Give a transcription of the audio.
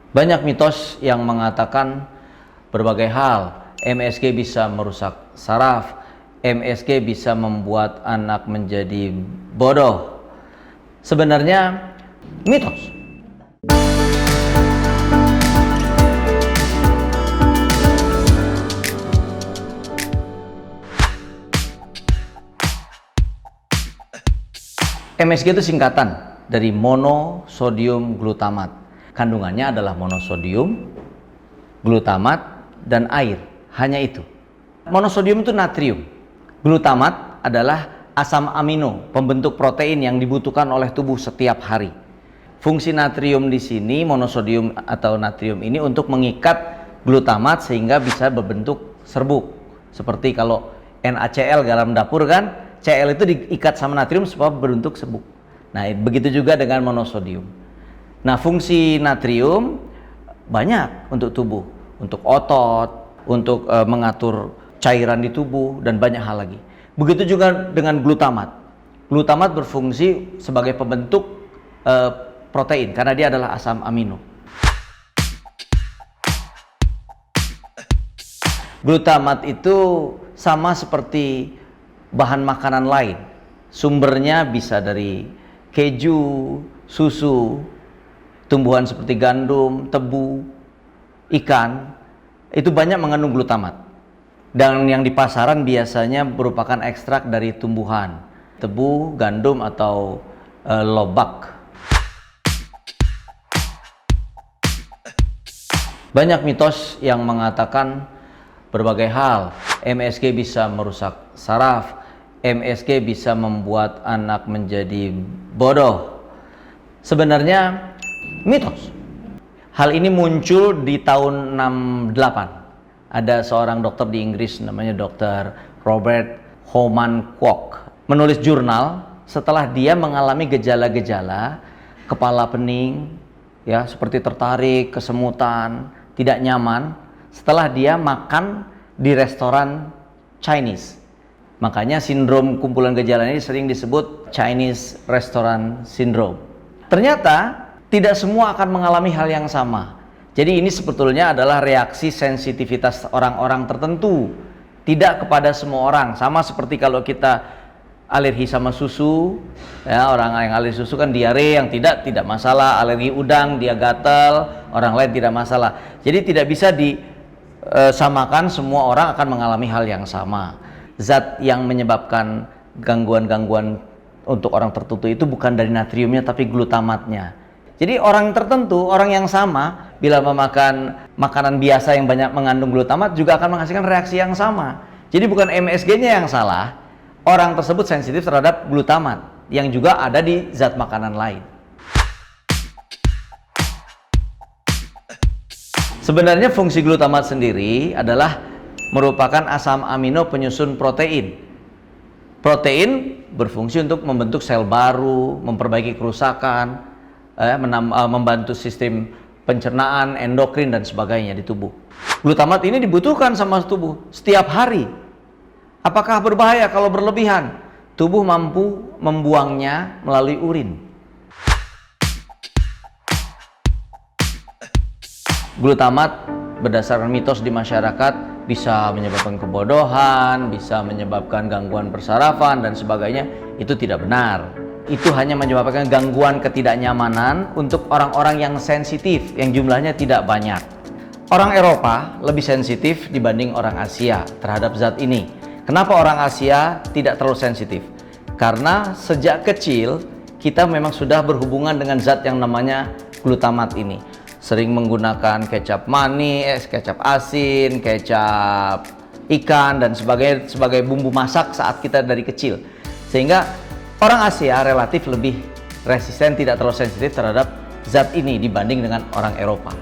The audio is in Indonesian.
Banyak mitos yang mengatakan berbagai hal. MSG bisa merusak saraf, MSG bisa membuat anak menjadi bodoh. Sebenarnya mitos. MSG itu singkatan dari monosodium glutamat. Kandungannya adalah monosodium, glutamat, dan air. Hanya itu. Monosodium itu natrium. Glutamat adalah asam amino, pembentuk protein yang dibutuhkan oleh tubuh setiap hari. Fungsi natrium di sini, monosodium atau natrium ini untuk mengikat glutamat sehingga bisa berbentuk serbuk. Seperti kalau NaCl dalam dapur kan, Cl itu diikat sama natrium supaya berbentuk serbuk. Nah, begitu juga dengan monosodium. Nah, fungsi natrium banyak untuk tubuh, untuk otot, untuk mengatur cairan di tubuh, dan banyak hal lagi. Begitu juga dengan glutamat. Glutamat berfungsi sebagai pembentuk protein karena dia adalah asam amino. Glutamat itu sama seperti bahan makanan lain. Sumbernya bisa dari keju, susu, tumbuhan seperti gandum, tebu, ikan. Itu banyak mengandung glutamat. Dan yang di pasaran biasanya merupakan ekstrak dari tumbuhan, tebu, gandum, atau lobak. Banyak mitos yang mengatakan berbagai hal. MSG bisa merusak saraf, MSG bisa membuat anak menjadi bodoh. Sebenarnya mitos. Hal ini muncul di tahun 68. Ada seorang dokter di Inggris namanya Dr. Robert Homan Kwok menulis jurnal setelah dia mengalami gejala-gejala kepala pening, ya, seperti tertarik, kesemutan, tidak nyaman setelah dia makan di restoran Chinese. Makanya sindrom kumpulan gejala ini sering disebut Chinese Restaurant Syndrome. Ternyata tidak semua akan mengalami hal yang sama. Jadi ini sebetulnya adalah reaksi sensitivitas orang-orang tertentu, tidak kepada semua orang. Sama seperti kalau kita alergi sama susu, ya, orang yang alergi susu kan diare, yang tidak masalah. Alergi udang dia gatal, orang lain tidak masalah. Jadi tidak bisa disamakan semua orang akan mengalami hal yang sama. Zat yang menyebabkan gangguan-gangguan untuk orang tertentu itu bukan dari natriumnya tapi glutamatnya. Jadi orang tertentu, orang yang sama, bila memakan makanan biasa yang banyak mengandung glutamat juga akan menghasilkan reaksi yang sama. Jadi bukan MSG-nya yang salah, orang tersebut sensitif terhadap glutamat yang juga ada di zat makanan lain. Sebenarnya fungsi glutamat sendiri adalah merupakan asam amino penyusun protein. Protein berfungsi untuk membentuk sel baru, memperbaiki kerusakan, membantu sistem pencernaan, endokrin, dan sebagainya di tubuh. Glutamat ini dibutuhkan sama tubuh setiap hari. Apakah berbahaya kalau berlebihan? Tubuh mampu membuangnya melalui urin. Glutamat berdasarkan mitos di masyarakat bisa menyebabkan kebodohan, bisa menyebabkan gangguan persarafan, dan sebagainya. Itu tidak benar. Itu hanya menyebabkan gangguan ketidaknyamanan untuk orang-orang yang sensitif, yang jumlahnya tidak banyak. Orang Eropa lebih sensitif dibanding orang Asia terhadap zat ini. Kenapa orang Asia tidak terlalu sensitif? Karena sejak kecil kita memang sudah berhubungan dengan zat yang namanya glutamat ini. Sering menggunakan kecap manis, kecap asin, kecap ikan, dan sebagainya sebagai bumbu masak saat kita dari kecil. Sehingga orang Asia relatif lebih resisten, tidak terlalu sensitif terhadap zat ini dibanding dengan orang Eropa.